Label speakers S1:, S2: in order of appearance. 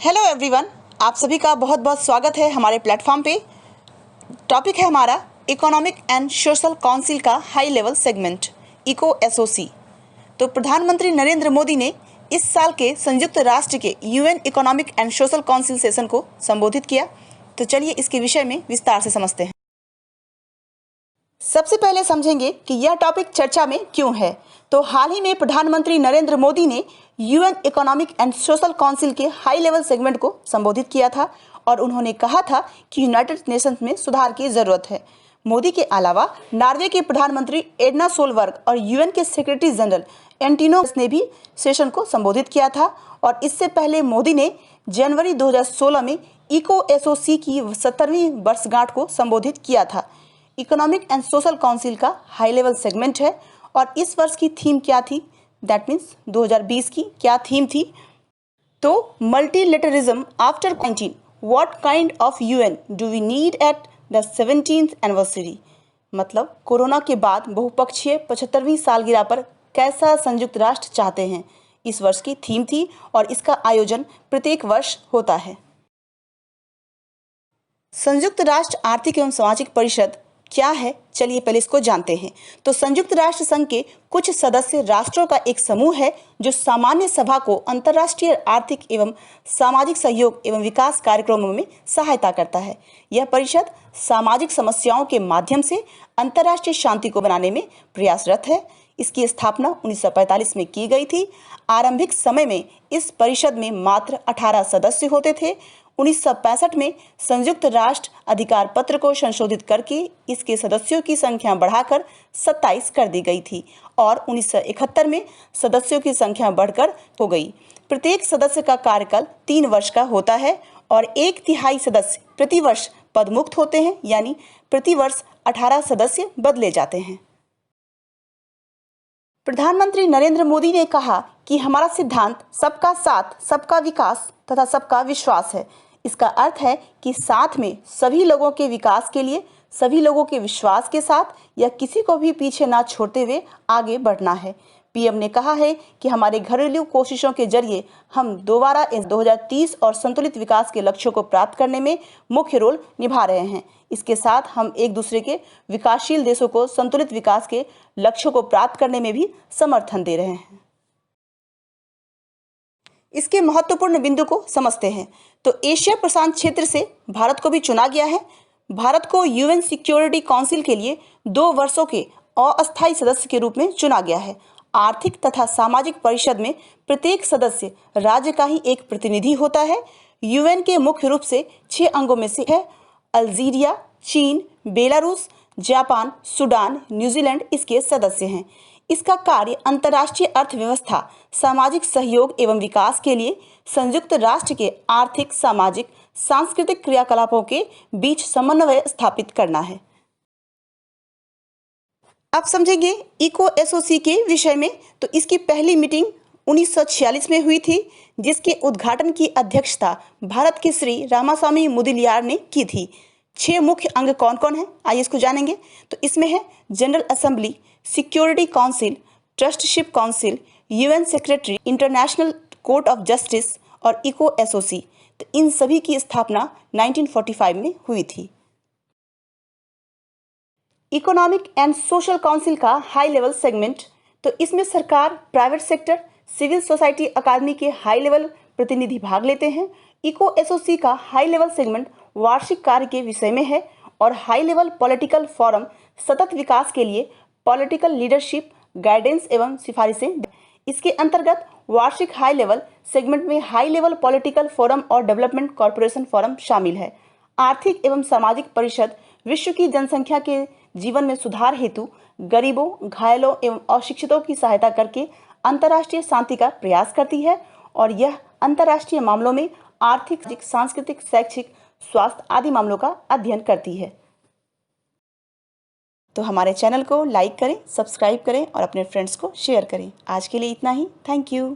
S1: Hello everyone, आप सभी का बहुत बहुत स्वागत है हमारे प्लेटफॉर्म पे। टॉपिक है हमारा इकोनॉमिक एंड सोशल काउंसिल का high level segment ECOSOC. तो प्रधानमंत्री नरेंद्र मोदी ने इस साल के संयुक्त राष्ट्र के UN economic and social council session को संबोधित किया। तो चलिए इसके विषय में विस्तार से समझते हैं। सबसे पहले समझेंगे कि यह टॉपिक चर्चा में क्यों है। तो हाल ही में प्रधानमंत्री नरेंद्र मोदी ने UN economic and social council के हाई लेवल सेगमेंट को संबोधित किया था और उन्होंने कहा था कि यूनाइटेड नेशंस में सुधार की जरूरत है। मोदी के अलावा नॉर्वे के प्रधानमंत्री एडना सोलबर्ग और यूएन के सेक्रेटरी जनरल एंटोनियो ने भी सेशन को संबोधित किया था। और इससे पहले मोदी ने जनवरी 2016 में इको एसओसी की 70वीं वर्षगांठ को संबोधित किया था। इकोनॉमिक एंड सोशल काउंसिल का हाई लेवल सेगमेंट है और इस वर्ष की थीम क्या थी, दैट मीन्स 2020 की क्या थीम थी। तो multilateralism after 19, what kind of UN do we need at the 17th anniversary. मतलब कोरोना के बाद बहुपक्षीय 75वीं सालगिरह पर कैसा संयुक्त राष्ट्र चाहते हैं, इस वर्ष की थीम थी और इसका आयोजन प्रत्येक वर्ष होता है। संयुक्त राष्ट्र आर्थिक एवं सामाजिक परिषद क्या है, चलिए पहले इसको जानते हैं। तो संयुक्त राष्ट्र संघ के कुछ सदस्य राष्ट्रों का एक समूह है जो सामान्य सभा को अंतर्राष्ट्रीय आर्थिक एवं सामाजिक सहयोग एवं विकास कार्यक्रमों में सहायता करता है। यह परिषद सामाजिक समस्याओं के माध्यम से अंतर्राष्ट्रीय शांति को बनाने में प्रयासरत है। इसकी स्थापना 1945 में की गई थी। आरंभिक समय में इस परिषद में मात्र 18 सदस्य होते थे। 1965 में संयुक्त राष्ट्र अधिकार पत्र को संशोधित करके इसके सदस्यों की संख्या बढ़ाकर 27 कर दी गई थी और 1971 में सदस्यों की संख्या बढ़कर हो गई। प्रत्येक सदस्य का कार्यकाल 3 वर्ष का होता है और 1/3 सदस्य प्रतिवर्ष पदमुक्त होते हैं, यानी प्रतिवर्ष 18 सदस्य बदले जाते हैं। प्रधानमंत्री नरेंद्र मोदी ने कहा कि हमारा सिद्धांत सबका साथ, सबका विकास तथा सबका विश्वास है। इसका अर्थ है कि साथ में सभी लोगों के विकास के लिए, सभी लोगों के विश्वास के साथ या किसी को भी पीछे ना छोड़ते हुए आगे बढ़ना है। पीएम ने कहा है कि हमारे घरेलू कोशिशों के जरिए हम दोबारा 2030 और संतुलित विकास के लक्ष्यों को प्राप्त करने में मुख्य रोल निभा रहे हैं। इसके साथ हम एक दूसरे के विकासशील देशों को संतुलित विकास के लक्ष्यों को प्राप्त करने में भी समर्थन दे रहे हैं। इसके महत्वपूर्ण बिंदु को समझते हैं। तो एशिया प्रशांत क्षेत्र से भारत को भी चुना गया है। भारत को यूएन सिक्योरिटी काउंसिल के लिए 2 वर्षों के अस्थायी सदस्य के रूप में चुना गया है। आर्थिक तथा सामाजिक परिषद में प्रत्येक सदस्य राज्य का ही एक प्रतिनिधि होता है। यूएन के मुख्य रूप से 6 अंगों में से है अल्जीरिया, चीन, बेलारूस, जापान, सूडान, न्यूजीलैंड इसके सदस्य हैं। इसका कार्य अंतर्राष्ट्रीय अर्थव्यवस्था, सामाजिक सहयोग एवं विकास के लिए संयुक्त राष्ट्र के आर्थिक, सामाजिक, सांस्कृतिक क्रियाकलापों के बीच समन्वय स्थापित करना है। अब समझेंगे इको एसओसी के विषय में। तो इसकी पहली मीटिंग 1946 में हुई थी, जिसके उद्घाटन की अध्यक्षता भारत के श्री रामास्वामी मुदलियार ने की थी। 6 मुख्य अंग कौन कौन है, आइए इसको जानेंगे। तो इसमें है general assembly, security council, ट्रस्टशिप council, UN secretary, international court of justice और इको एसओसी। तो इन सभी की स्थापना 1945 में हुई थी। इकोनॉमिक एंड सोशल काउंसिल का हाई लेवल सेगमेंट। तो इसमें सरकार, प्राइवेट सेक्टर, सिविल सोसाइटी अकादमी के हाई लेवल प्रतिनिधि भाग लेते हैं। इको एसओसी का हाई लेवल सेगमेंट वार्षिक कार्य के विषय में है और हाई लेवल पॉलिटिकल फोरम सतत विकास के लिए पॉलिटिकल लीडरशिप, गाइडेंस एवं सिफारिशें। इसके अंतर्गत वार्षिक हाई लेवल सेगमेंट में हाई लेवल पॉलिटिकल फोरम और डेवलपमेंट कॉर्पोरेशन फोरम शामिल है। आर्थिक एवं सामाजिक परिषद विश्व की जनसंख्या के जीवन में सुधार हेतु गरीबों, घायलों एवं अशिक्षितों की सहायता करके अंतर्राष्ट्रीय शांति का प्रयास करती है और यह अंतर्राष्ट्रीय मामलों में आर्थिक, सांस्कृतिक, शैक्षिक, स्वास्थ्य आदि मामलों का अध्ययन करती है। तो हमारे चैनल को लाइक करें, सब्सक्राइब करें और अपने फ्रेंड्स को शेयर करें। आज के लिए इतना ही। Thank you.